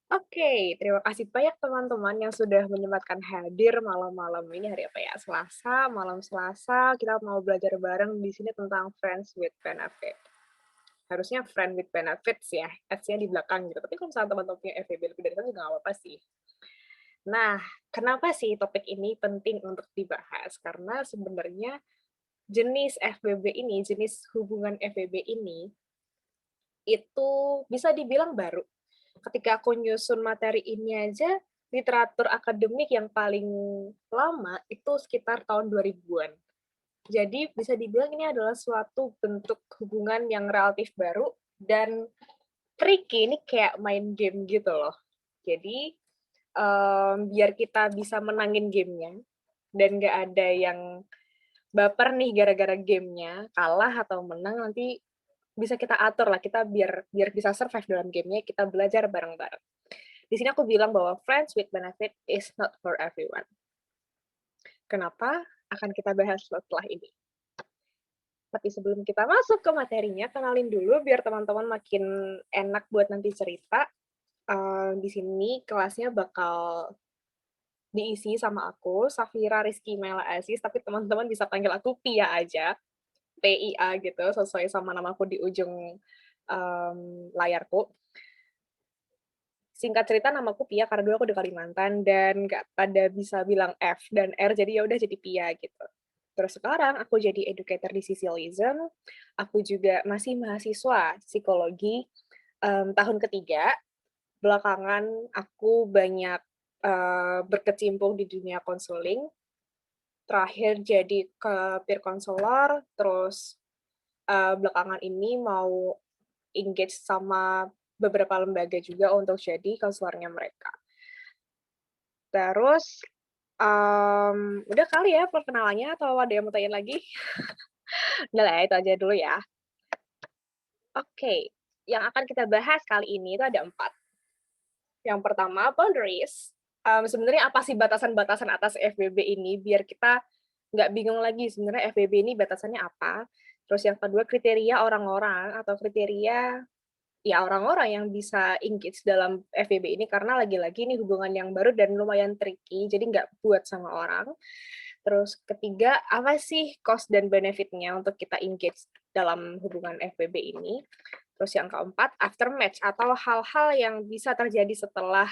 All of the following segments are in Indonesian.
Oke, terima kasih banyak teman-teman yang sudah menyempatkan hadir malam-malam ini hari apa ya? Selasa, malam Selasa, kita mau belajar bareng di sini tentang friends with benefit. Harusnya friend with benefits ya, S-nya di belakang gitu. Tapi kalau misalnya teman-teman punya FWB lebih dari satu juga nggak apa-apa sih. Nah, kenapa sih topik ini penting untuk dibahas? Karena sebenarnya jenis FWB ini, jenis hubungan FWB ini, itu bisa dibilang baru. Ketika aku nyusun materi ini aja, literatur akademik yang paling lama itu sekitar tahun 2000-an. Jadi bisa dibilang ini adalah suatu bentuk hubungan yang relatif baru dan tricky, ini kayak main game gitu loh. Jadi, biar kita bisa menangin gamenya dan nggak ada yang baper nih gara-gara gamenya, kalah atau menang nanti bisa kita atur lah, kita biar biar bisa survive dalam gamenya, kita belajar bareng-bareng. Di sini aku bilang bahwa friends with benefit is not for everyone. Kenapa? Akan kita bahas setelah ini. Tapi sebelum kita masuk ke materinya, kenalin dulu biar teman-teman makin enak buat nanti cerita. Di sini kelasnya bakal diisi sama aku, Safira Rizky Mela Aziz, tapi teman-teman bisa panggil aku Pia aja, PIA gitu, sesuai sama namaku di ujung layarku. Singkat cerita namaku Pia karena dulu aku di Kalimantan dan nggak pada bisa bilang F dan R, jadi ya udah jadi Pia gitu. Terus sekarang aku jadi educator di Sicilism, aku juga masih mahasiswa psikologi, tahun ketiga. Belakangan aku banyak, berkecimpung di dunia konseling, terakhir jadi ke peer counselor, terus, belakangan ini mau engage sama beberapa lembaga juga untuk jadi konselornya mereka. Terus, udah kali ya perkenalannya atau ada yang mau tanyain lagi? Udah lah ya, itu aja dulu ya. Oke, yang akan kita bahas kali ini itu ada 4. Yang pertama boundaries, sebenarnya apa sih batasan-batasan atas FWB ini biar kita nggak bingung lagi sebenarnya FWB ini batasannya apa. Terus yang kedua kriteria orang-orang atau kriteria ya orang-orang yang bisa engage dalam FWB ini karena lagi-lagi ini hubungan yang baru dan lumayan tricky, jadi nggak buat sama orang. Terus ketiga, apa sih cost dan benefit-nya untuk kita engage dalam hubungan FWB ini. Terus yang keempat, aftermatch atau hal-hal yang bisa terjadi setelah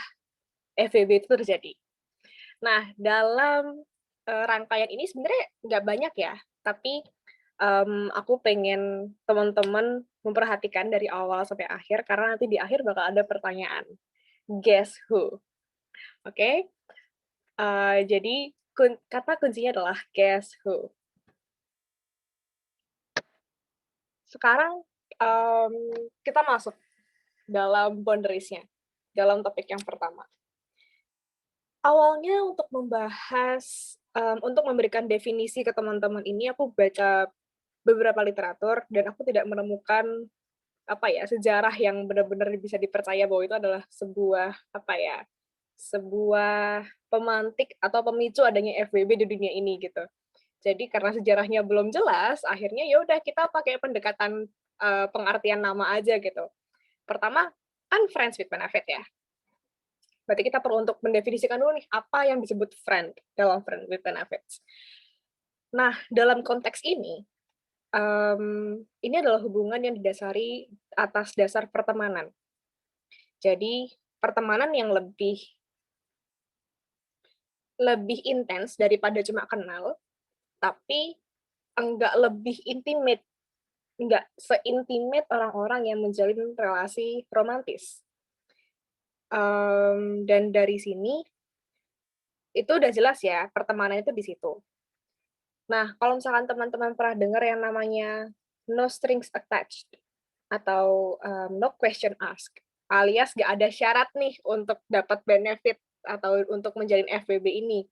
FWB itu terjadi. Nah, dalam, rangkaian ini sebenarnya nggak banyak ya, tapi, aku pengen teman-teman memperhatikan dari awal sampai akhir, karena nanti di akhir bakal ada pertanyaan, guess who? Oke? Jadi kata kuncinya adalah guess who. Sekarang, kita masuk dalam boundaries-nya, dalam topik yang pertama. Awalnya untuk membahas, untuk memberikan definisi ke teman-teman ini aku baca beberapa literatur dan aku tidak menemukan, apa ya, sejarah yang benar-benar bisa dipercaya bahwa itu adalah sebuah, apa ya, sebuah pemantik atau pemicu adanya FWB di dunia ini gitu. Jadi karena sejarahnya belum jelas, akhirnya ya udah kita pakai pendekatan, pengertian nama aja gitu. Pertama, kan friends with benefit ya. Berarti kita perlu untuk mendefinisikan dulu nih, apa yang disebut friend dalam friend with benefits. Nah, dalam konteks ini adalah hubungan yang didasari atas dasar pertemanan. Jadi, pertemanan yang lebih lebih intens daripada cuma kenal, tapi enggak lebih intimate, enggak seintimate orang-orang yang menjalin relasi romantis. Dan dari sini, itu udah jelas ya, pertemanan itu di situ. Nah, kalau misalkan teman-teman pernah dengar yang namanya no strings attached atau, no question asked, alias nggak ada syarat nih untuk dapat benefit atau untuk menjalin FWB ini.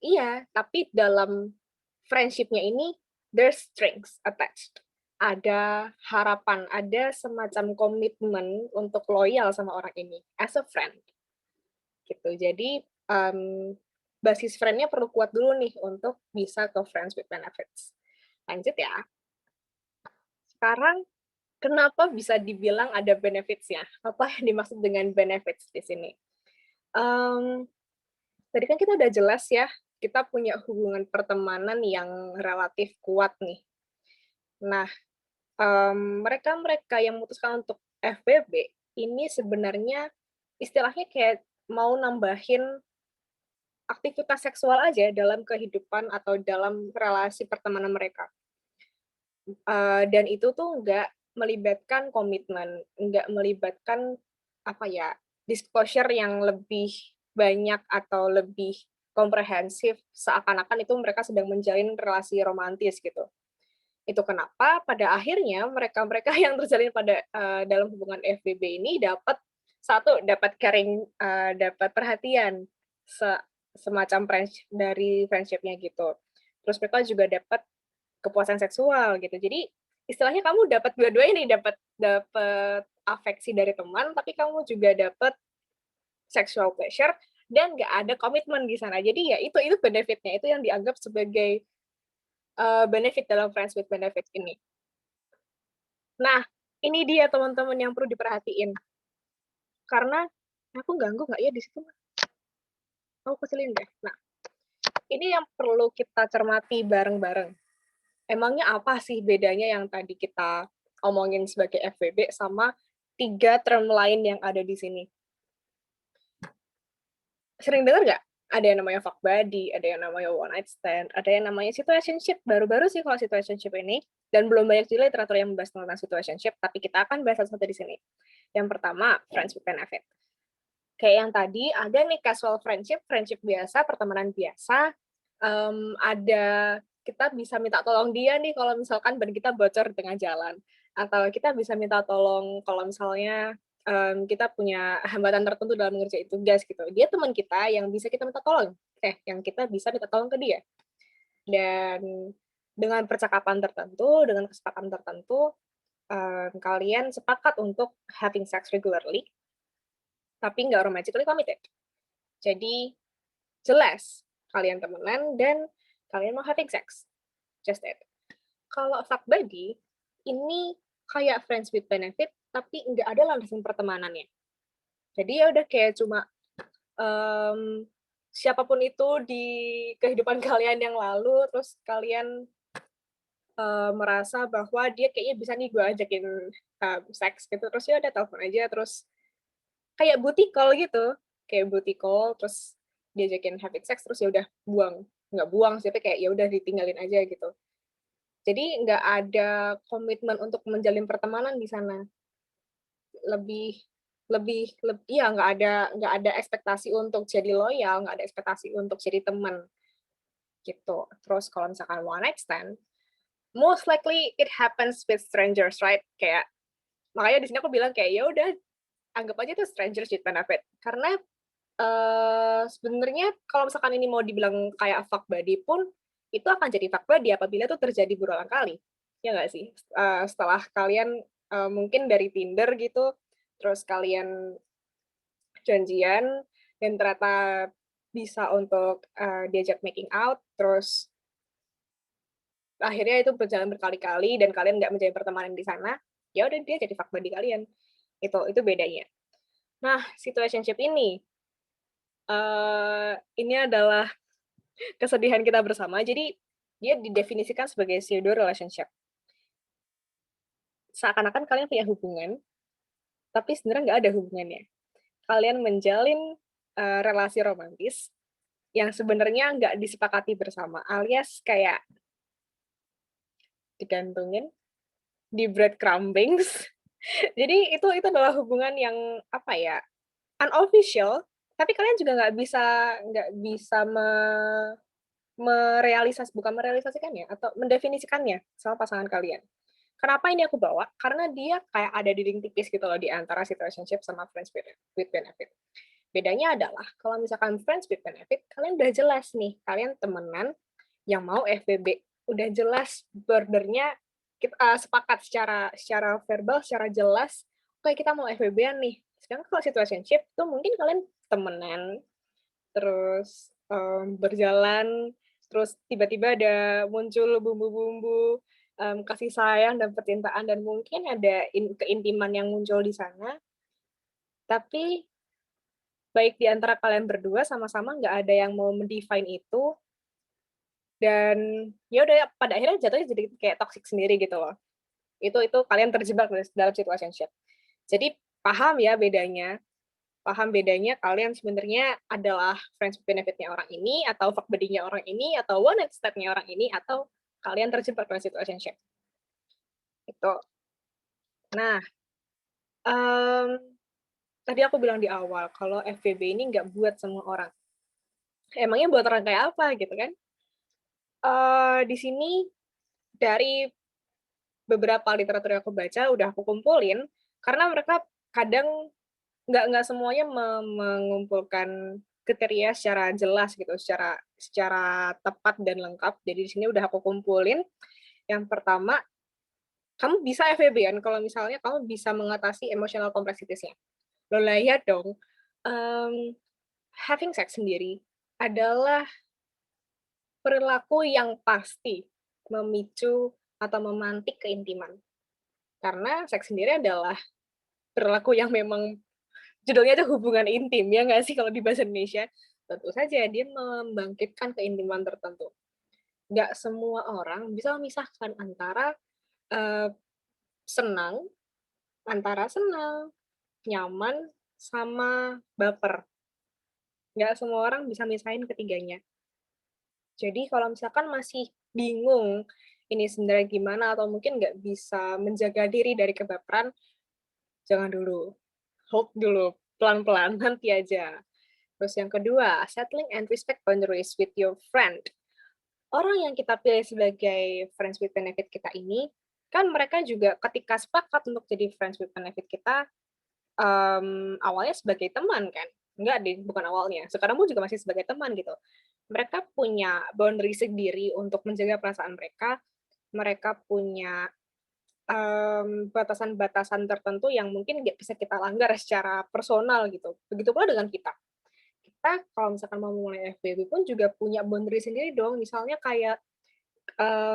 Iya, tapi dalam friendship-nya ini there's strings attached. Ada harapan, ada semacam komitmen untuk loyal sama orang ini as a friend, gitu. Jadi, basis friend-nya perlu kuat dulu nih untuk bisa ke friends with benefits. Lanjut ya. Sekarang Kenapa bisa dibilang ada benefits-nya? Apa yang dimaksud dengan benefits di sini? Mmm, Tadi kan kita udah jelas ya, kita punya hubungan pertemanan yang relatif kuat nih. Nah, mereka-mereka yang memutuskan untuk FWB, ini sebenarnya istilahnya kayak mau nambahin aktivitas seksual aja dalam kehidupan atau dalam relasi pertemanan mereka. Dan itu tuh nggak melibatkan komitmen, nggak melibatkan, apa ya, disclosure yang lebih banyak atau lebih komprehensif, seakan-akan itu mereka sedang menjalin relasi romantis gitu. Itu kenapa pada akhirnya mereka-mereka yang terjalin pada, dalam hubungan FWB ini dapat, satu, dapat caring, dapat perhatian, se semacam dari friendship-nya gitu. Terus mereka juga dapat kepuasan seksual gitu. Jadi istilahnya kamu dapat dua-duanya nih, dapat dapat afeksi dari teman, tapi kamu juga dapat sexual pleasure dan nggak ada komitmen di sana. Jadi ya itu benefit-nya, itu yang dianggap sebagai, benefit dalam friends with benefits ini. Nah, ini dia teman-teman yang perlu diperhatiin, karena aku ganggu nggak ya di situ, Mas? Aku kecilin deh. Nah, ini yang perlu kita cermati bareng-bareng. Emangnya apa sih bedanya yang tadi kita omongin sebagai FWB sama 3 term lain yang ada di sini? Sering dengar nggak? Ada yang namanya fuck buddy, ada yang namanya one night stand, ada yang namanya situationship. Baru-baru sih kalau situationship ini, dan belum banyak juga literatur yang membahas tentang situationship, tapi kita akan bahas satu-satu di sini. Yang pertama, friends with benefit. Kayak yang tadi, ada nih casual friendship, friendship biasa, pertemanan biasa, ada kita bisa minta tolong dia nih kalau misalkan ban kita bocor di tengah jalan, atau kita bisa minta tolong kalau misalnya, kita punya hambatan tertentu dalam mengerjain tugas gitu. Dia teman kita yang bisa kita minta tolong, yang kita bisa minta tolong ke dia. Dan dengan percakapan tertentu, dengan kesepakatan tertentu, kalian sepakat untuk having sex regularly, tapi nggak romantically committed. Jadi jelas kalian temenan dan kalian mau having sex, just that. Kalau fuck buddy, ini kayak friends with benefit, tapi nggak ada landasan pertemanannya. Jadi ya udah kayak cuma, mmm, siapapun itu di kehidupan kalian yang lalu, terus kalian, merasa bahwa dia kayaknya bisa nih gue ajakin, seks gitu, terus ya udah telepon aja, terus kayak booty call gitu, kayak booty call, terus diajakin having sex, terus ya udah buang. Nggak buang sih, tapi kayak ya udah ditinggalin aja gitu. Jadi nggak ada komitmen untuk menjalin pertemanan di sana. Lebih lebih iya, nggak ada ekspektasi untuk jadi loyal, nggak ada ekspektasi untuk jadi teman, gitu. Terus kalau misalkan one night stand, most likely it happens with strangers, right? Kayak makanya di sini aku bilang kayak, ya udah anggap aja itu strangers with benefit. Karena sebenarnya kalau misalkan ini mau dibilang kayak fuck buddy pun, itu akan jadi fuck buddy apabila itu terjadi berulang kali, ya nggak sih? Setelah kalian, mungkin dari Tinder gitu, terus kalian janjian dan ternyata bisa untuk, diajak making out, terus akhirnya itu berjalan berkali-kali dan kalian nggak menjalin pertemanan di sana, ya udah dia jadi fuck buddy kalian, itu bedanya. Nah, situationship ini adalah kesedihan kita bersama. Jadi dia didefinisikan sebagai pseudo relationship. Seakan-akan kalian punya hubungan, tapi sebenarnya nggak ada hubungannya. Kalian menjalin relasi romantis yang sebenarnya nggak disepakati bersama, alias kayak digantungin, di breadcrumbing. Jadi itu adalah hubungan yang apa ya, unofficial, tapi kalian juga nggak bisa bukan merealisasikannya atau mendefinisikannya sama pasangan kalian. Kenapa ini aku bawa? Karena dia kayak ada dinding tipis gitu loh di antara situationship sama friends with benefit. Bedanya adalah kalau misalkan friends with benefit, kalian udah jelas nih, kalian temenan yang mau FWB. Udah jelas bordernya, kita sepakat secara secara verbal, secara jelas, oke kita mau FWB-an nih. Sedangkan kalau situationship tuh mungkin kalian temenan, terus, berjalan, terus tiba-tiba ada muncul bumbu-bumbu, kasih sayang dan percintaan dan mungkin ada keintiman yang muncul di sana, tapi baik di antara kalian berdua sama-sama nggak ada yang mau mendefine itu, dan ya udah pada akhirnya jatuhnya jadi kayak toxic sendiri gitu loh. Itu kalian terjebak dalam situationship. Jadi paham bedanya kalian sebenarnya adalah friends with benefit-nya orang ini, atau fuck buddy-nya orang ini, atau one night stand-nya orang ini, atau kalian terjebak dalam situationship, itu. Nah, mmm, tadi aku bilang di awal kalau FWB ini nggak buat semua orang. Emangnya buat orang kayak apa gitu kan? Di sini dari beberapa literatur yang aku baca udah aku kumpulin, karena mereka kadang nggak semuanya mengumpulkan kriteria secara jelas gitu, secara secara tepat dan lengkap. Jadi di sini udah aku kumpulin. Yang pertama, kamu bisa FWB-an kalau misalnya kamu bisa mengatasi emotional complexities-nya. Loh lah iya dong, mmm, having sex sendiri adalah perilaku yang pasti memicu atau memantik keintiman. Karena seks sendiri adalah perilaku yang memang judulnya itu hubungan intim, ya nggak sih kalau di bahasa Indonesia? Tentu saja dia membangkitkan keintiman tertentu. Nggak semua orang bisa memisahkan eee, senang senang, nyaman, sama baper. Nggak semua orang bisa misahin ketiganya. Jadi kalau misalkan masih bingung ini sebenarnya gimana atau mungkin nggak bisa menjaga diri dari kebaperan, jangan dulu, hold dulu, pelan-pelan, nanti aja. Terus yang kedua, settling and respect boundaries with your friend. Orang yang kita pilih sebagai friends with benefit kita ini, kan mereka juga ketika sepakat untuk jadi friends with benefit kita, awalnya sebagai teman kan? Enggak deh, bukan awalnya, sekarang pun juga masih sebagai teman gitu. Mereka punya boundary sendiri untuk menjaga perasaan mereka, mereka punya, batasan-batasan tertentu yang mungkin nggak bisa kita langgar secara personal gitu. Begitu pula dengan kita. Kita kalau misalkan mau mulai FWB pun juga punya boundary sendiri dong, misalnya kayak,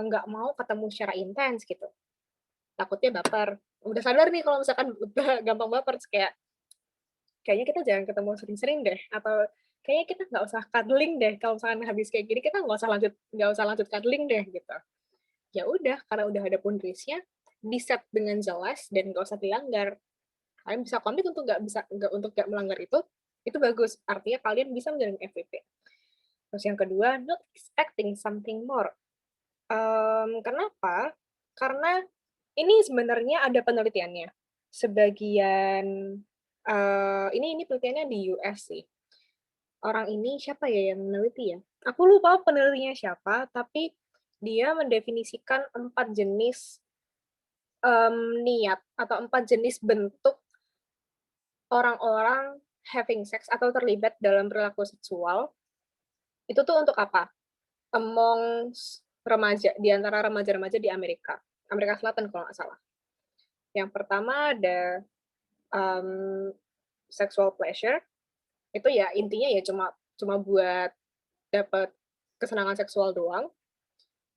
nggak mau ketemu secara intens gitu, takutnya baper. Udah sadar nih kalau misalkan udah gampang baper, terus kayak, "Kayaknya kita jangan ketemu sering-sering deh," atau, "Kayaknya kita nggak usah cuddling deh, kalau misalkan habis kayak gini kita nggak usah lanjut cuddling deh," gitu. Ya udah, karena udah ada boundaries-nya, di-set dengan jelas dan nggak usah dilanggar. Kalian bisa komit untuk nggak melanggar itu bagus, artinya kalian bisa menjalin FWB. Terus yang kedua, not expecting something more. Kenapa? Karena ini sebenarnya ada penelitiannya. Sebagian, ini penelitiannya di US sih. Orang ini siapa ya yang meneliti ya? Aku lupa penelitinya siapa, tapi dia mendefinisikan 4 jenis, niat atau 4 jenis bentuk orang-orang having sex atau terlibat dalam perilaku seksual, itu tuh untuk apa? Amongst remaja, di antara remaja-remaja di Amerika, Amerika Selatan kalau nggak salah. Yang pertama ada, mmm, sexual pleasure, itu ya intinya ya cuma cuma buat dapat kesenangan seksual doang.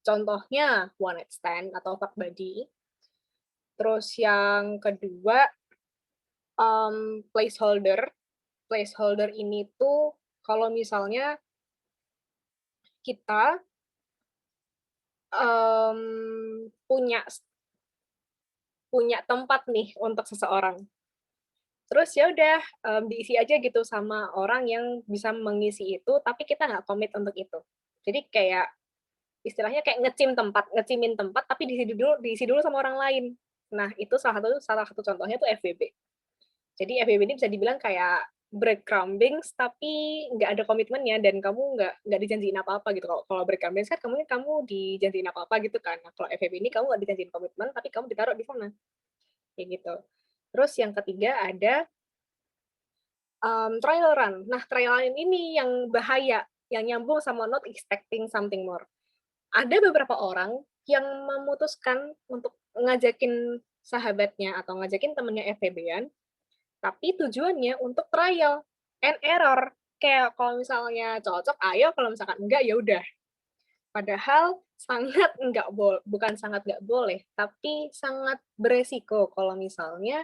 Contohnya one night stand atau fuck buddy. Terus yang kedua, placeholder. Placeholder ini tuh kalau misalnya kita, punya punya tempat nih untuk seseorang. Terus ya udah, diisi aja gitu sama orang yang bisa mengisi itu, tapi kita nggak komit untuk itu. Jadi kayak istilahnya kayak ngecimin tempat tapi diisi dulu sama orang lain. Nah, itu salah satu contohnya tuh FWB. Jadi FWB ini bisa dibilang kayak breadcrumbing tapi nggak ada komitmennya dan kamu nggak dijanjiin apa-apa gitu. Kalau breadcrumbing kan kamu dijanjiin apa-apa gitu kan. Nah, kalau FWB ini kamu nggak dijanjiin komitmen tapi kamu ditaruh di sana, kayak gitu. Terus yang ketiga ada, trial run. Nah, trial run ini yang bahaya, yang nyambung sama not expecting something more. Ada beberapa orang yang memutuskan untuk ngajakin sahabatnya atau ngajakin temennya FWB-an, tapi tujuannya untuk trial and error. Kayak kalau misalnya cocok, ayo, kalau misalkan enggak, ya udah. Padahal sangat bukan sangat nggak boleh, tapi sangat beresiko kalau misalnya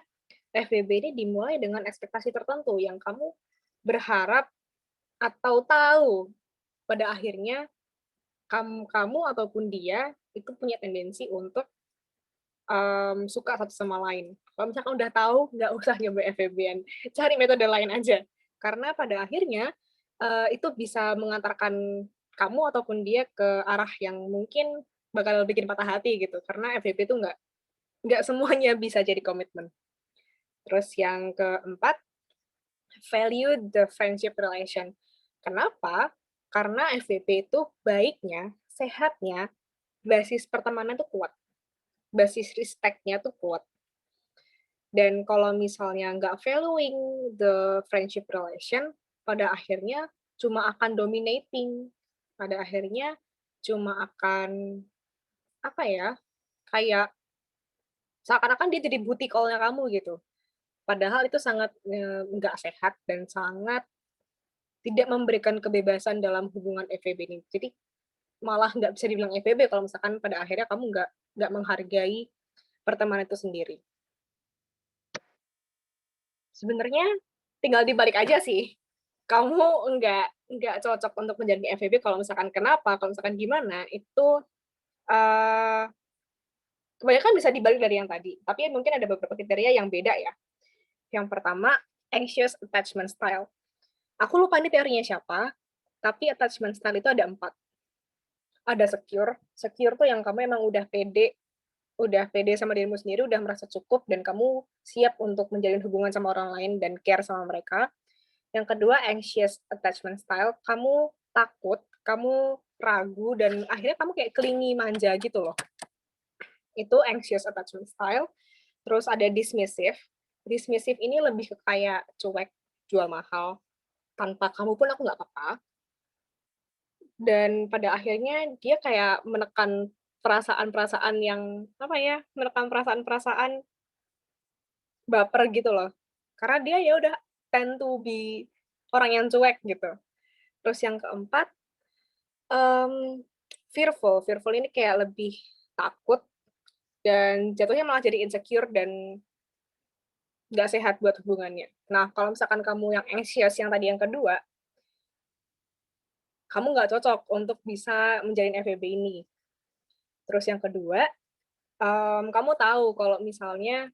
FWB ini dimulai dengan ekspektasi tertentu yang kamu berharap atau tahu pada akhirnya kamu ataupun dia itu punya tendensi untuk, suka satu sama lain. Kalau misalkan udah tahu, nggak usah nyoba FWB-an, cari metode lain aja. Karena pada akhirnya, itu bisa mengantarkan kamu ataupun dia ke arah yang mungkin bakal bikin patah hati gitu, karena FWB itu nggak semuanya bisa jadi komitmen. Terus yang keempat, value the friendship relation. Kenapa? Karena FWB itu baiknya, sehatnya, basis pertemanan tuh kuat, basis respect-nya tuh kuat. Dan kalau misalnya nggak valuing the friendship relation, pada akhirnya cuma akan dominating, pada akhirnya cuma akan, apa ya, kayak seakan-akan dia jadi booty call-nya kamu gitu. Padahal itu sangat, nggak sehat dan sangat tidak memberikan kebebasan dalam hubungan FWB ini. Jadi malah nggak bisa dibilang FWB kalau misalkan pada akhirnya kamu nggak menghargai pertemanan itu sendiri. Sebenarnya tinggal dibalik aja sih. Kamu nggak cocok untuk menjadi FWB kalau misalkan kenapa, kalau misalkan gimana, itu, eee, kebanyakan bisa dibalik dari yang tadi, tapi mungkin ada beberapa kriteria yang beda ya. Yang pertama, anxious attachment style. Aku lupa ini teorinya siapa, tapi attachment style itu ada 4. Ada secure, secure tuh yang kamu emang udah pede sama dirimu sendiri, udah merasa cukup dan kamu siap untuk menjalin hubungan sama orang lain dan care sama mereka. Yang kedua, anxious attachment style, kamu takut, kamu ragu, dan akhirnya kamu kayak clingy, manja gitu loh. Itu anxious attachment style. Terus ada dismissive. Dismissive ini lebih ke kayak cuek, jual mahal, tanpa kamu pun aku nggak apa-apa. Dan pada akhirnya dia kayak menekan perasaan-perasaan yang, apa ya, menekan perasaan-perasaan baper gitu loh. Karena dia ya udah tend to be orang yang cuek gitu. Terus yang keempat, mmm, fearful. Fearful ini kayak lebih takut dan jatuhnya malah jadi insecure dan nggak sehat buat hubungannya. Nah, kalau misalkan kamu yang anxious yang tadi yang kedua, kamu nggak cocok untuk bisa menjalin FWB ini. Terus yang kedua, kamu tahu kalau misalnya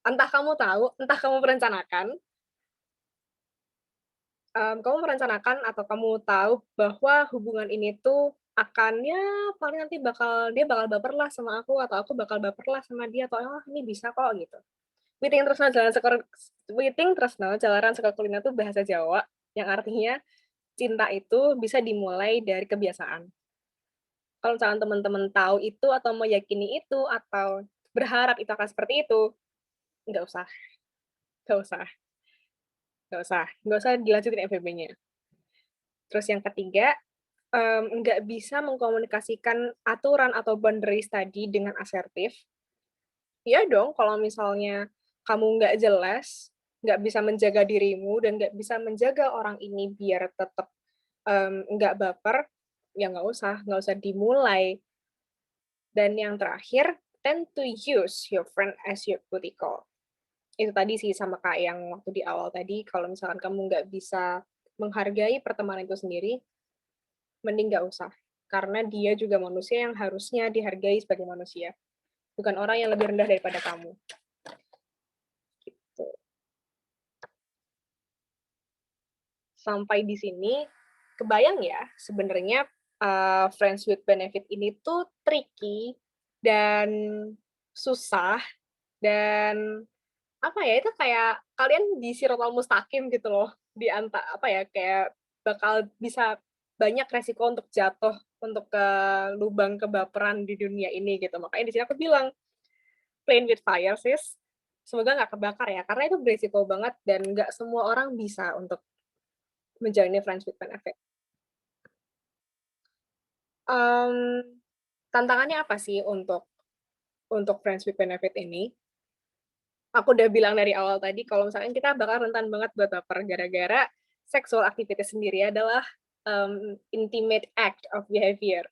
entah kamu tahu, entah kamu merencanakan, kamu merencanakan atau kamu tahu bahwa hubungan ini tuh akan ya paling nanti dia bakal baper lah sama aku atau aku bakal baper lah sama dia atau, "Oh ini bisa kok," gitu. Witing tresna jalaran saka kulina tuh bahasa Jawa yang artinya cinta itu bisa dimulai dari kebiasaan. Kalau misalkan teman-teman tahu itu atau meyakini itu atau berharap itu akan seperti itu, nggak usah nggak usah nggak usah dilanjutin FWB-nya. Terus yang ketiga, nggak bisa mengkomunikasikan aturan atau boundaries tadi dengan asertif. Iya dong, kalau misalnya kamu nggak jelas, nggak bisa menjaga dirimu dan nggak bisa menjaga orang ini biar tetap, nggak baper, ya nggak usah dimulai. Dan yang terakhir, tend to use your friend as your booty call. Itu tadi sih sama kayak yang waktu di awal tadi, kalau misalkan kamu nggak bisa menghargai pertemanan itu sendiri, mending nggak usah. Karena dia juga manusia yang harusnya dihargai sebagai manusia, bukan orang yang lebih rendah daripada kamu, gitu. Sampai di sini, kebayang ya sebenarnya, friends with benefit ini tuh tricky dan susah dan apa ya, itu kayak kalian di sirotol mustaqim gitu loh, apa ya, kayak bakal bisa banyak resiko untuk jatuh, untuk ke lubang kebaperan di dunia ini gitu. Makanya di sini aku bilang, "Playing with fire sis." Semoga nggak kebakar ya, karena itu beresiko banget dan nggak semua orang bisa untuk menjalani friends with benefit. Mmm, tantangannya apa sih untuk friends with benefit ini? Aku udah bilang dari awal tadi kalau misalkan kita bakal rentan banget buat baper gara-gara sexual activity sendiri adalah, intimate act of behavior.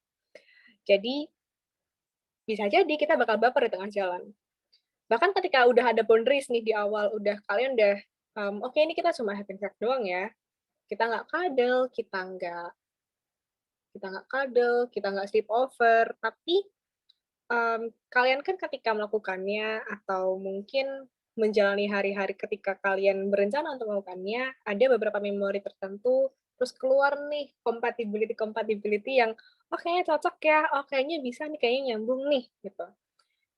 Jadi, bisa jadi kita bakal baper di tengah jalan. Bahkan ketika udah ada boundaries nih di awal, kalian udah, "Oke, ini kita cuma having sex doang ya, kita nggak cuddle, kita nggak sleep over," tapi, kalian kan ketika melakukannya atau mungkin menjalani hari-hari ketika kalian berencana untuk melakukannya, ada beberapa memori tertentu, terus keluar nih compatibility yang, "Oh, kayaknya cocok ya, oh kayaknya bisa nih, kayaknya nyambung nih," gitu.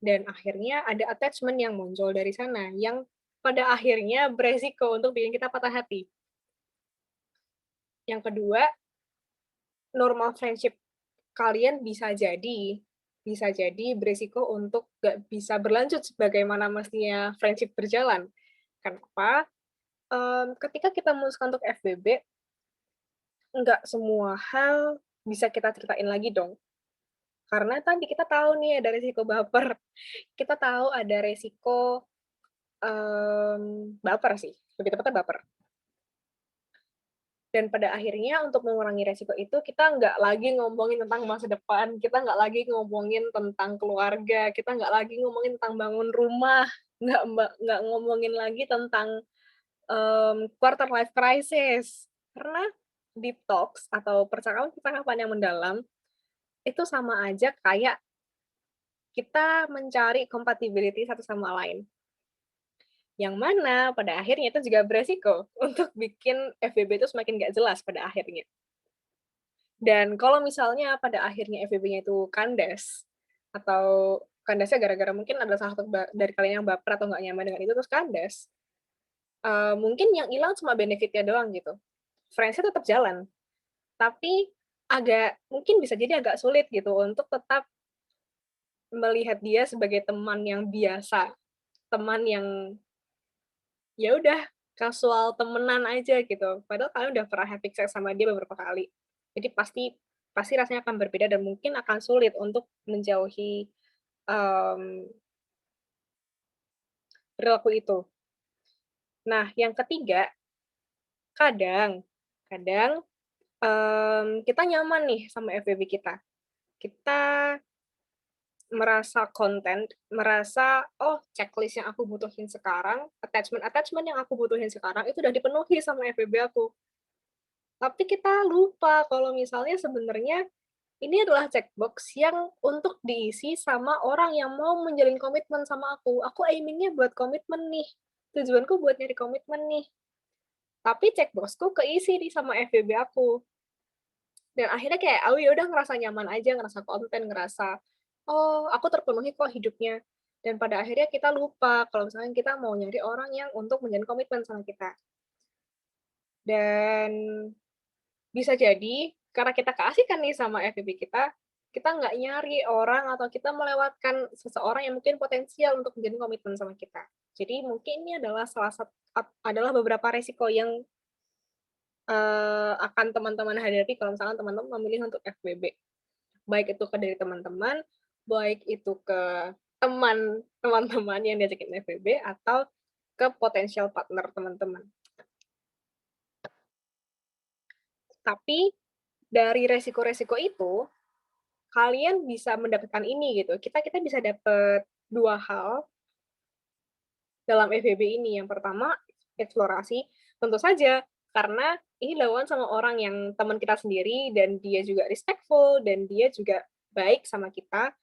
Dan akhirnya ada attachment yang muncul dari sana, yang pada akhirnya beresiko untuk bikin kita patah hati. Yang kedua, normal friendship kalian bisa jadi beresiko untuk nggak bisa berlanjut sebagaimana mestinya friendship berjalan. Kenapa? Ketika kita memutuskan untuk FBB, nggak semua hal bisa kita ceritain lagi dong. Karena tadi kita tahu nih ada resiko baper, kita tahu ada resiko, baper sih, lebih tepatnya baper. Dan pada akhirnya untuk mengurangi resiko itu, kita nggak lagi ngomongin tentang masa depan, kita nggak lagi ngomongin tentang keluarga, kita nggak lagi ngomongin tentang bangun rumah, nggak ngomongin lagi tentang, quarter life crisis. Karena deep talks atau percakapan-percakapan yang mendalam, itu sama aja kayak kita mencari compatibility satu sama lain. Yang mana pada akhirnya itu juga beresiko untuk bikin FWB itu semakin nggak jelas pada akhirnya. Dan kalau misalnya pada akhirnya FWB-nya itu kandas, atau kandasnya gara-gara mungkin ada salah satu dari kalian yang baper atau nggak nyaman dengan itu terus kandas, mungkin yang hilang cuma benefit-nya doang gitu. Friends-nya tetap jalan, tapi mungkin bisa jadi agak sulit gitu untuk tetap melihat dia sebagai teman yang biasa, teman yang ya udah kasual temenan aja gitu, padahal kalian udah pernah having sex sama dia beberapa kali. Jadi pasti pasti rasanya akan berbeda dan mungkin akan sulit untuk menjauhi, mmm, perilaku itu. Nah, yang ketiga, kadang kadang, kita nyaman nih sama FWB kita. Kita merasa, "Oh, checklist yang aku butuhin sekarang, attachment-attachment yang aku butuhin sekarang itu udah dipenuhi sama FWB aku." Tapi kita lupa kalau misalnya sebenarnya ini adalah checkbox yang untuk diisi sama orang yang mau menjalin komitmen sama aku. Aku aiming-nya buat komitmen nih, tujuanku buat nyari komitmen nih, tapi checkbox-ku keisi nih sama FWB aku. Dan akhirnya kayak, oh ya udah ngerasa nyaman aja, ngerasa konten, ngerasa, "Oh, aku terpenuhi kok hidupnya." Dan pada akhirnya kita lupa kalau misalnya kita mau nyari orang yang untuk menjalin komitmen sama kita. Dan bisa jadi, karena kita keasikan nih sama FWB kita, kita nggak nyari orang atau kita melewatkan seseorang yang mungkin potensial untuk menjalin komitmen sama kita. Jadi mungkin ini adalah adalah beberapa resiko yang, akan teman-teman hadapi kalau misalkan teman-teman memilih untuk FWB. Baik itu dari teman-teman, baik itu ke teman-teman yang diajakin FWB atau ke potensial partner teman-teman. Tapi dari resiko-resiko itu, kalian bisa mendapatkan ini gitu, kita kita bisa dapat 2 hal dalam FWB ini. Yang pertama, eksplorasi, tentu saja karena ini dilakukan sama orang yang teman kita sendiri dan dia juga respectful dan dia juga baik sama kita.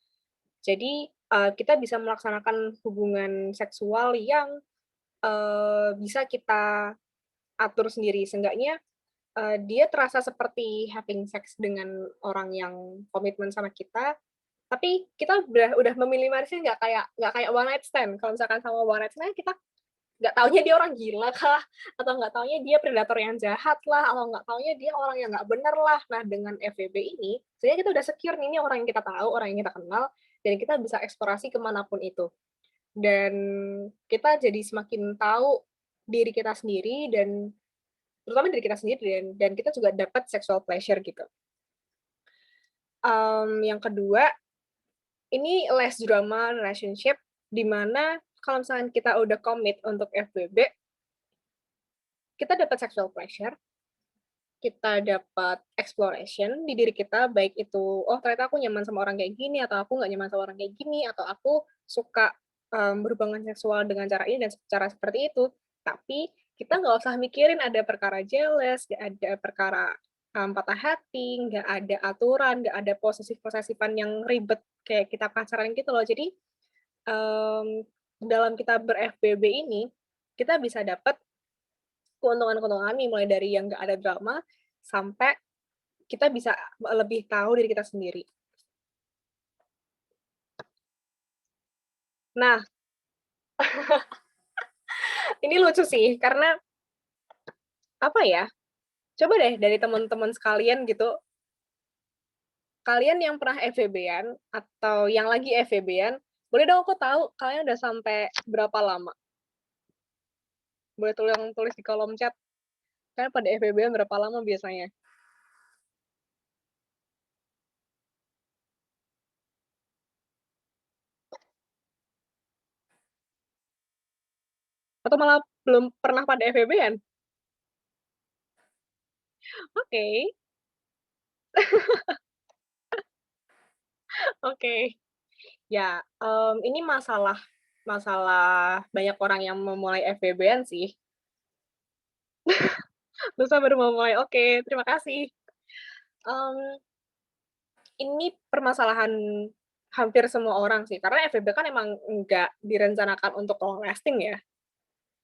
Jadi, kita bisa melaksanakan hubungan seksual yang, bisa kita atur sendiri. Seenggaknya, dia terasa seperti having sex dengan orang yang komitmen sama kita, tapi kita udah meminimalisir nggak kayak one night stand. Kalau misalkan sama one night stand kita nggak taunya dia orang gila kah, atau nggak taunya dia predator yang jahat lah, atau nggak taunya dia orang yang nggak bener lah. Nah, dengan FWB ini, sebenarnya kita udah secure nih, ini orang yang kita tahu, orang yang kita kenal, dan kita bisa eksplorasi kemanapun itu. Dan kita jadi semakin tahu diri kita sendiri dan terutama diri kita sendiri dan kita juga dapat sexual pleasure gitu. Yang kedua, ini less drama relationship, di mana kalau misalkan kita udah komit untuk FWB, kita dapat sexual pleasure, kita dapat exploration di diri kita, baik itu, "Oh ternyata aku nyaman sama orang kayak gini," atau "Aku nggak nyaman sama orang kayak gini," atau "Aku suka, berhubungan seksual dengan cara ini dan cara seperti itu." Tapi kita nggak usah mikirin ada perkara jealous, nggak ada perkara, patah hati, nggak ada aturan, nggak ada posesif-posesifan yang ribet kayak kita pacaran gitu loh. Jadi, dalam kita ber-FWB ini, kita bisa dapat keuntungan-keuntungan nih, mulai dari yang nggak ada drama, sampai kita bisa lebih tahu diri kita sendiri. Nah, ini lucu sih, karena apa ya, coba deh dari teman-teman sekalian gitu, kalian yang pernah FWB-an atau yang lagi FWB-an, boleh dong aku tahu kalian udah sampai berapa lama? Boleh tulis di kolom chat, kalian pada FWB-an berapa lama biasanya? Atau malah belum pernah pada FWB-an? Oke, oke. Ya, ini masalah masalah banyak orang yang memulai FWB-an sih. Lusa baru mau mulai, oke, terima kasih. Mmm, ini permasalahan hampir semua orang sih, karena FWB kan emang nggak direncanakan untuk long lasting ya.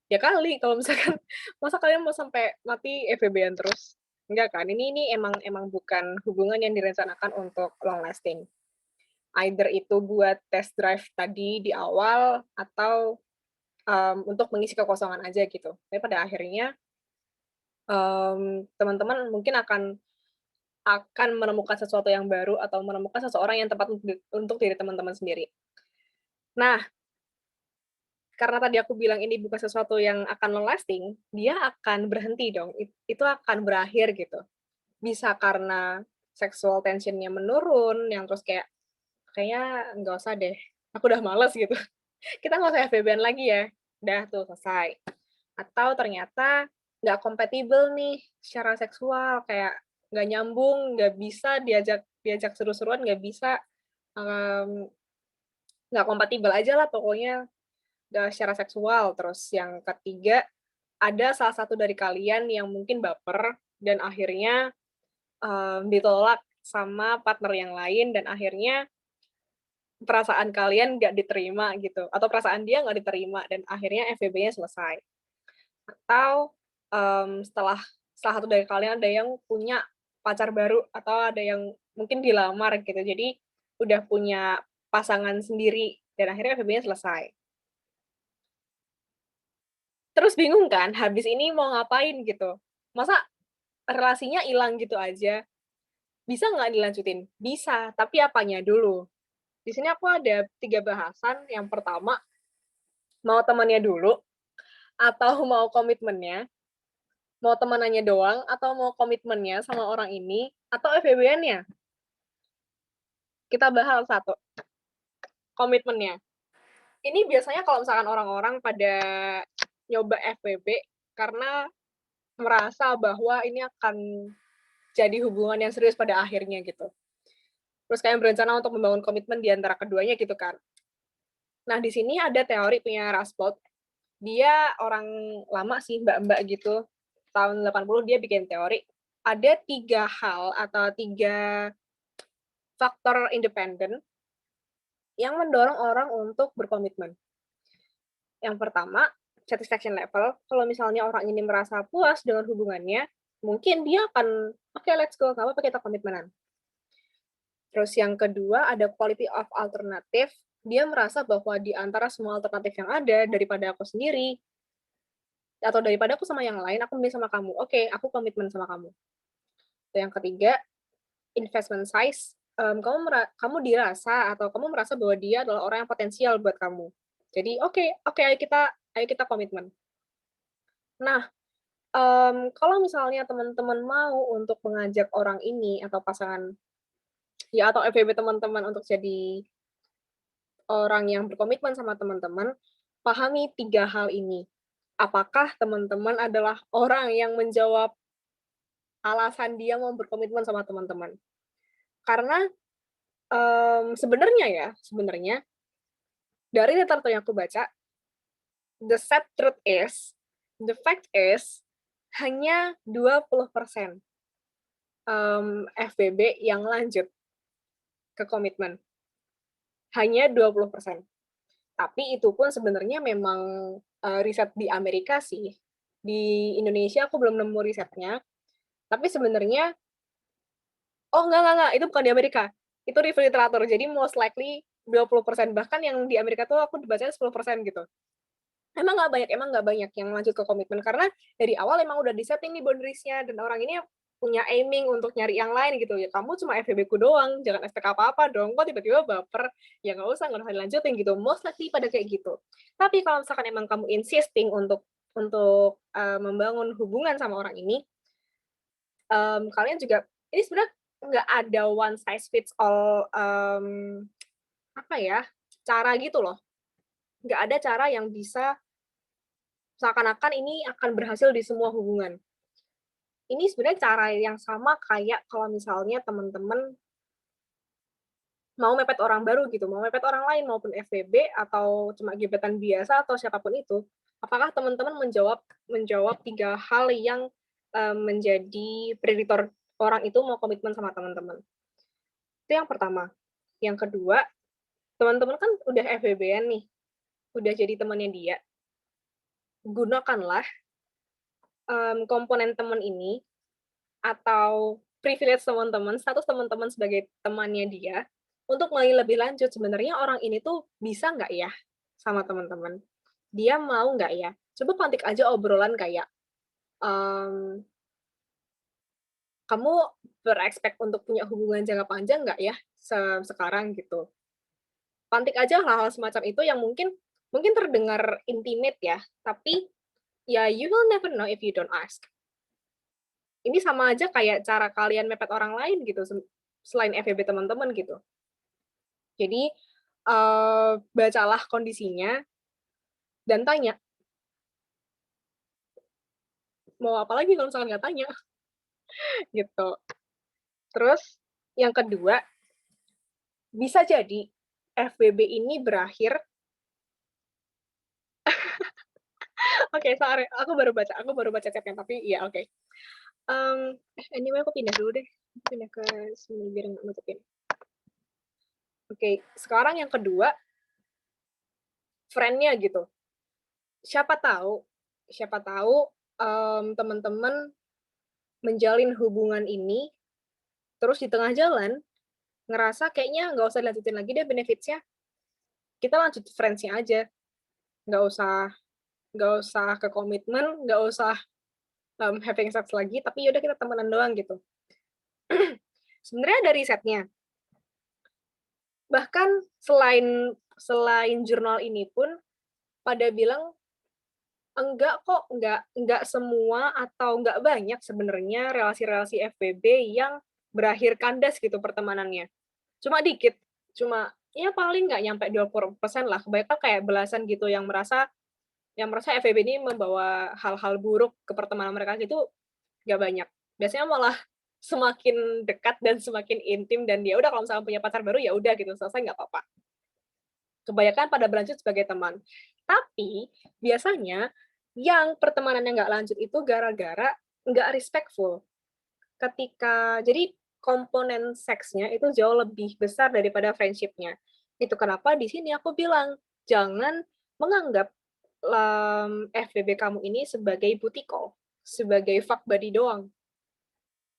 Ya kali kalau misalkan masa kalian mau sampai mati FWB-an terus? Enggak kan, ini emang emang bukan hubungan yang direncanakan untuk long lasting. Either itu buat test drive tadi di awal atau, untuk mengisi kekosongan aja gitu. Tapi pada akhirnya, teman-teman mungkin akan menemukan sesuatu yang baru atau menemukan seseorang yang tepat untuk diri teman-teman sendiri. Nah, karena tadi aku bilang ini bukan sesuatu yang akan long lasting, dia akan berhenti dong, itu akan berakhir gitu. Bisa karena sexual tension-nya menurun, yang terus kayak, "Kayaknya nggak usah deh, aku udah males," gitu. "Kita nggak usah FWB-an lagi ya." Udah tuh selesai. Atau ternyata nggak kompatibel nih secara seksual, kayak nggak nyambung, nggak bisa diajak diajak seru-seruan, nggak bisa, mmm, nggak kompatibel aja lah pokoknya, secara seksual. Terus yang ketiga, ada salah satu dari kalian yang mungkin baper dan akhirnya, ditolak sama partner yang lain dan akhirnya perasaan kalian nggak diterima gitu, atau perasaan dia nggak diterima dan akhirnya FWB-nya selesai. Atau, setelah satu dari kalian ada yang punya pacar baru atau ada yang mungkin dilamar gitu, jadi udah punya pasangan sendiri dan akhirnya FWB-nya selesai. Terus bingung kan, habis ini mau ngapain gitu. Masa relasinya hilang gitu aja? Bisa nggak dilanjutin? Bisa, tapi apanya dulu? Di sini aku ada 3 bahasan, yang pertama, mau temannya dulu atau mau komitmennya? Mau temenannya doang atau mau komitmennya sama orang ini atau FWB-annya? Kita bahas satu, komitmennya. Ini biasanya kalau misalkan orang-orang pada nyoba FWB karena merasa bahwa ini akan jadi hubungan yang serius pada akhirnya gitu. Terus kalian berencana untuk membangun komitmen di antara keduanya gitu kan. Nah, di sini ada teori punya Raspberry. Dia orang lama sih, mbak-mbak gitu. Tahun 80 dia bikin teori. Ada 3 hal atau 3 faktor independen yang mendorong orang untuk berkomitmen. Yang pertama, satisfaction level. Kalau misalnya orang ini merasa puas dengan hubungannya, mungkin dia akan, "Oke, let's go, nggak apa-apa kita komitmenan." Terus yang kedua ada quality of alternative, dia merasa bahwa di antara semua alternatif yang ada, daripada aku sendiri, atau daripada aku sama yang lain, aku milih sama kamu. Oke, aku komitmen sama kamu. Yang ketiga, investment size, kamu dirasa atau kamu merasa bahwa dia adalah orang yang potensial buat kamu. Jadi, oke oke, ayo kita komitmen. Nah, kalau misalnya teman-teman mau untuk mengajak orang ini atau pasangan ya atau FWB teman-teman untuk jadi orang yang berkomitmen sama teman-teman, pahami 3 hal ini. Apakah teman-teman adalah orang yang menjawab alasan dia mau berkomitmen sama teman-teman. Karena, sebenarnya dari literatur yang aku baca, the sad truth is, the fact is, hanya 20% FWB yang lanjut ke komitmen, hanya 20%. Tapi itu pun sebenarnya memang, riset di Amerika sih. Di Indonesia aku belum nemu risetnya, tapi sebenarnya enggak, itu bukan di Amerika, itu review literatur. Jadi most likely 20%, bahkan yang di Amerika tuh aku bacanya 10% gitu. Emang nggak banyak yang lanjut ke komitmen, karena dari awal emang udah di-setting nih boundaries-nya, dan orang ini punya aiming untuk nyari yang lain gitu, ya kamu cuma FWB-ku doang, jangan expect apa-apa dong, kok tiba-tiba baper, ya nggak usah dilanjutin gitu, most likely pada kayak gitu. Tapi kalau misalkan emang kamu insisting untuk membangun hubungan sama orang ini, kalian juga ini sebenarnya nggak ada one size fits all, apa ya, cara gitu loh. Nggak ada cara yang bisa seakan-akan ini akan berhasil di semua hubungan. Ini sebenarnya cara yang sama kayak kalau misalnya teman-teman mau mepet orang baru gitu, mau mepet orang lain maupun FWB atau cuma gebetan biasa atau siapapun itu, apakah teman-teman menjawab menjawab 3 hal yang, menjadi prediktor orang itu mau komitmen sama teman-teman. Itu yang pertama. Yang kedua, teman-teman kan udah FWB-an nih, udah jadi temannya dia, gunakanlah, komponen teman ini atau privilege teman-teman, status teman-teman sebagai temannya dia, untuk mulai lebih lanjut, sebenarnya orang ini tuh bisa nggak ya sama teman-teman? Dia mau nggak ya? Coba pantik aja obrolan kayak, mmm, "Kamu berekspek untuk punya hubungan jangka panjang nggak ya sekarang?" Gitu. Pantik aja hal-hal semacam itu yang mungkin mungkin terdengar intimate ya, tapi ya you will never know if you don't ask. Ini sama aja kayak cara kalian mepet orang lain gitu, selain FWB teman-teman gitu. Jadi, bacalah kondisinya dan tanya, mau apa lagi kalau misalkan nggak tanya, gitu. Terus yang kedua, bisa jadi FWB ini berakhir oke, sorry, aku baru baca chat-nya, tapi iya, oke. Anyway aku pindah dulu deh, pindah ke sini biar nggak nutupin. Oke, sekarang yang kedua, friend-nya gitu. Siapa tahu siapa tahu, teman-teman menjalin hubungan ini, terus di tengah jalan ngerasa kayaknya nggak usah dilanjutin lagi deh benefits-nya, kita lanjut friends-nya aja, nggak usah nggak usah ke komitmen, nggak usah, having sex lagi, tapi ya udah kita temenan doang gitu. Sebenarnya ada risetnya, bahkan selain selain jurnal ini pun pada bilang, enggak kok, enggak semua atau enggak banyak sebenarnya relasi-relasi FWB yang berakhir kandas gitu pertemanannya. Cuma dikit, cuma ya paling nggak nyampe 20% lah, kebanyakan kayak belasan gitu yang merasa FWB ini membawa hal-hal buruk ke pertemanan mereka gitu, nggak banyak. Biasanya malah semakin dekat dan semakin intim dan ya udah kalau misalnya punya pacar baru ya udah gitu, selesai nggak apa-apa. Kebanyakan pada berlanjut sebagai teman. Tapi biasanya yang pertemanannya nggak lanjut itu gara-gara nggak respectful. Jadi komponen seksnya itu jauh lebih besar daripada friendship-nya. Itu kenapa di sini aku bilang, jangan menganggap, FWB kamu ini sebagai booty call, sebagai fuck buddy doang.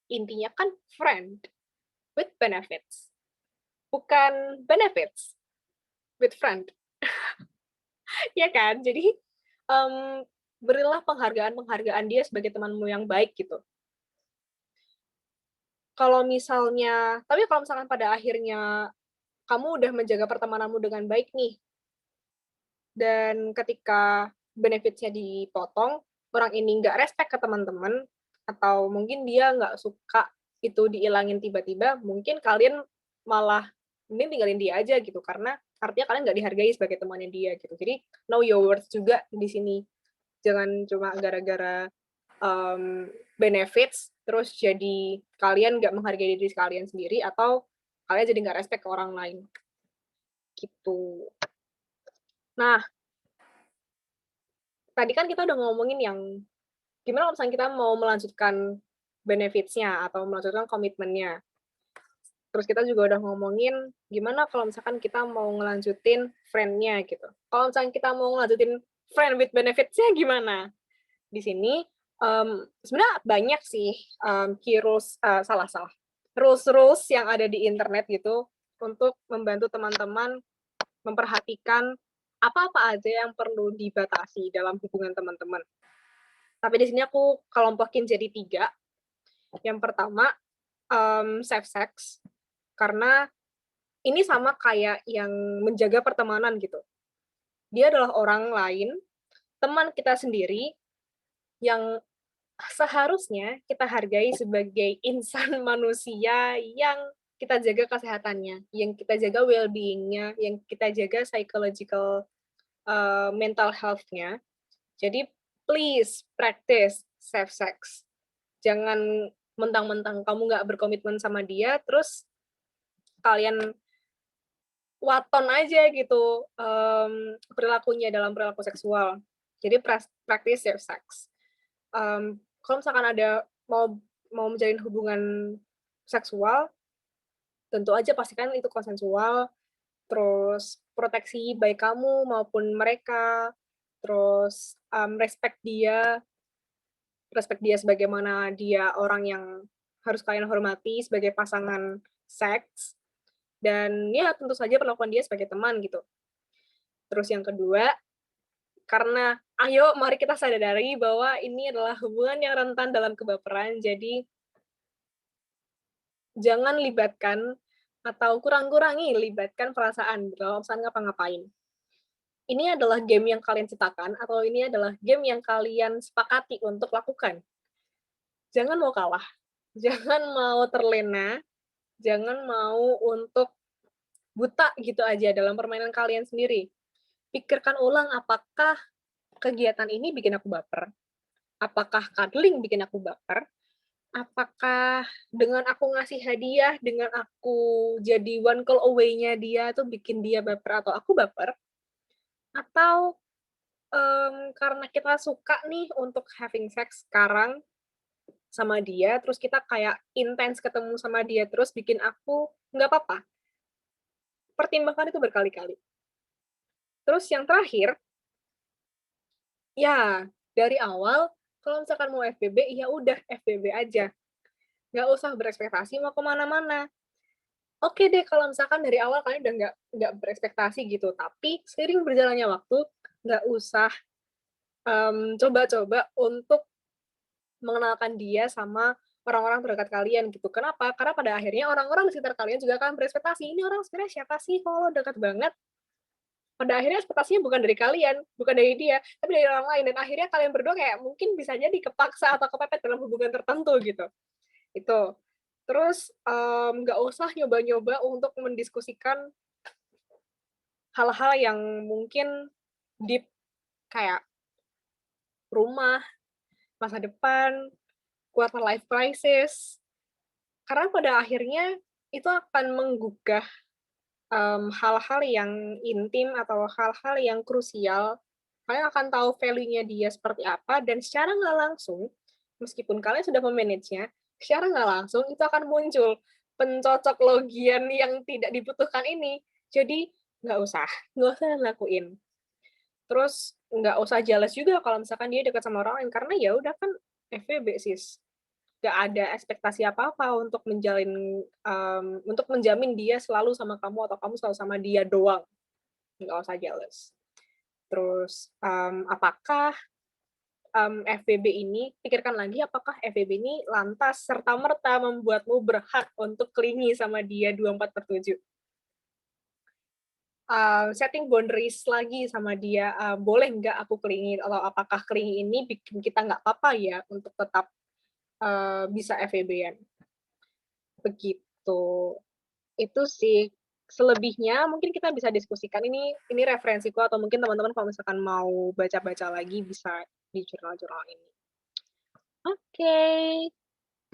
Intinya kan friend with benefits, bukan benefits with friend, ya kan? Jadi, berilah penghargaan-penghargaan dia sebagai temanmu yang baik gitu. Kalau misalkan pada akhirnya kamu udah menjaga pertemananmu dengan baik nih, dan ketika benefits-nya dipotong, orang ini nggak respect ke teman-teman, atau mungkin dia nggak suka itu diilangin tiba-tiba, mungkin kalian malah mending tinggalin dia aja gitu, karena artinya kalian nggak dihargai sebagai temannya dia gitu. Jadi know your worth juga di sini. Jangan cuma gara-gara, mmm, benefits, terus jadi kalian nggak menghargai diri kalian sendiri, atau kalian jadi nggak respect ke orang lain, gitu. Nah, tadi kan kita udah ngomongin yang gimana kalau misalnya kita mau melanjutkan benefits-nya atau melanjutkan komitmennya. Terus kita juga udah ngomongin gimana kalau misalkan kita mau ngelanjutin friend-nya gitu. Kalau misalnya kita mau ngelanjutin friend with benefits-nya gimana? Di sini sebenarnya banyak sih key rules, salah, rules-rules yang ada di internet gitu untuk membantu teman-teman memperhatikan apa-apa aja yang perlu dibatasi dalam hubungan teman-teman. Tapi di sini aku kelompokin jadi 3. Yang pertama, safe sex, karena ini sama kayak yang menjaga pertemanan gitu. Dia adalah orang lain, teman kita sendiri, yang seharusnya kita hargai sebagai insan manusia yang kita jaga kesehatannya, yang kita jaga well-being-nya, yang kita jaga psychological, mental health-nya. Jadi please practice safe sex. Jangan mentang-mentang kamu nggak berkomitmen sama dia, terus kalian waton aja gitu perilakunya dalam perilaku seksual. Jadi practice safe sex. Kalau misalkan ada mau menjalin hubungan seksual, tentu aja pastikan itu konsensual, terus proteksi baik kamu maupun mereka, terus respect dia sebagaimana dia orang yang harus kalian hormati sebagai pasangan seks, dan ya tentu saja perlakuan dia sebagai teman gitu. Terus yang kedua, karena ayo mari kita sadari bahwa ini adalah hubungan yang rentan dalam kebaperan, jadi jangan libatkan atau kurang-kurangi libatkan perasaan dalam urusan ngapa-ngapain. Ini adalah game yang kalian ciptakan atau ini adalah game yang kalian sepakati untuk lakukan. Jangan mau kalah, jangan mau terlena, jangan mau untuk buta gitu aja dalam permainan kalian sendiri. Pikirkan ulang apakah kegiatan ini bikin aku baper? Apakah cuddling bikin aku baper? Apakah dengan aku ngasih hadiah, dengan aku jadi one call away-nya dia tuh bikin dia baper atau aku baper? Atau, karena kita suka nih untuk having sex sekarang sama dia, terus kita kayak intens ketemu sama dia terus bikin aku nggak apa-apa, pertimbangkan itu berkali-kali. Terus yang terakhir, ya dari awal kalau misalkan mau FBB, ya udah FBB aja, nggak usah berekspektasi mau kemana mana. Oke deh kalau misalkan dari awal kalian udah nggak berekspektasi gitu, tapi seiring berjalannya waktu, nggak usah, coba-coba untuk mengenalkan dia sama orang-orang terdekat kalian gitu. Kenapa? Karena pada akhirnya orang-orang di sekitar kalian juga akan berekspektasi, "Ini orang sebenarnya siapa sih kok lo dekat banget?" Pada akhirnya ekspektasinya bukan dari kalian, bukan dari dia, tapi dari orang lain, dan akhirnya kalian berdua kayak mungkin bisa jadi kepaksa atau kepepet dalam hubungan tertentu gitu. Itu. Terus, nggak usah nyoba-nyoba untuk mendiskusikan hal-hal yang mungkin deep, kayak rumah, masa depan, quarter life crisis, karena pada akhirnya itu akan menggugah, hal-hal yang intim atau hal-hal yang krusial. Kalian akan tahu value-nya dia seperti apa, dan secara nggak langsung, meskipun kalian sudah me-manage-nya, secara nggak langsung itu akan muncul pencocok logian yang tidak dibutuhkan ini. Jadi nggak usah lakuin. Terus nggak usah jealous juga kalau misalkan dia dekat sama orang lain, karena ya udah kan FWB sis. Nggak ada ekspektasi apa-apa untuk untuk menjamin dia selalu sama kamu atau kamu selalu sama dia doang. Nggak usah jealous. Terus, apakah, FWB ini pikirkan lagi apakah FWB ini lantas serta-merta membuatmu berhak untuk clingy sama dia 24/7. Setting boundaries lagi sama dia, boleh nggak aku clingy atau apakah clingy ini bikin kita nggak apa-apa ya untuk tetap, bisa FWB-an, begitu. Itu sih, selebihnya mungkin kita bisa diskusikan, ini referensiku atau mungkin teman-teman kalau misalkan mau baca-baca lagi bisa di jurnal-jurnal ini. Oke.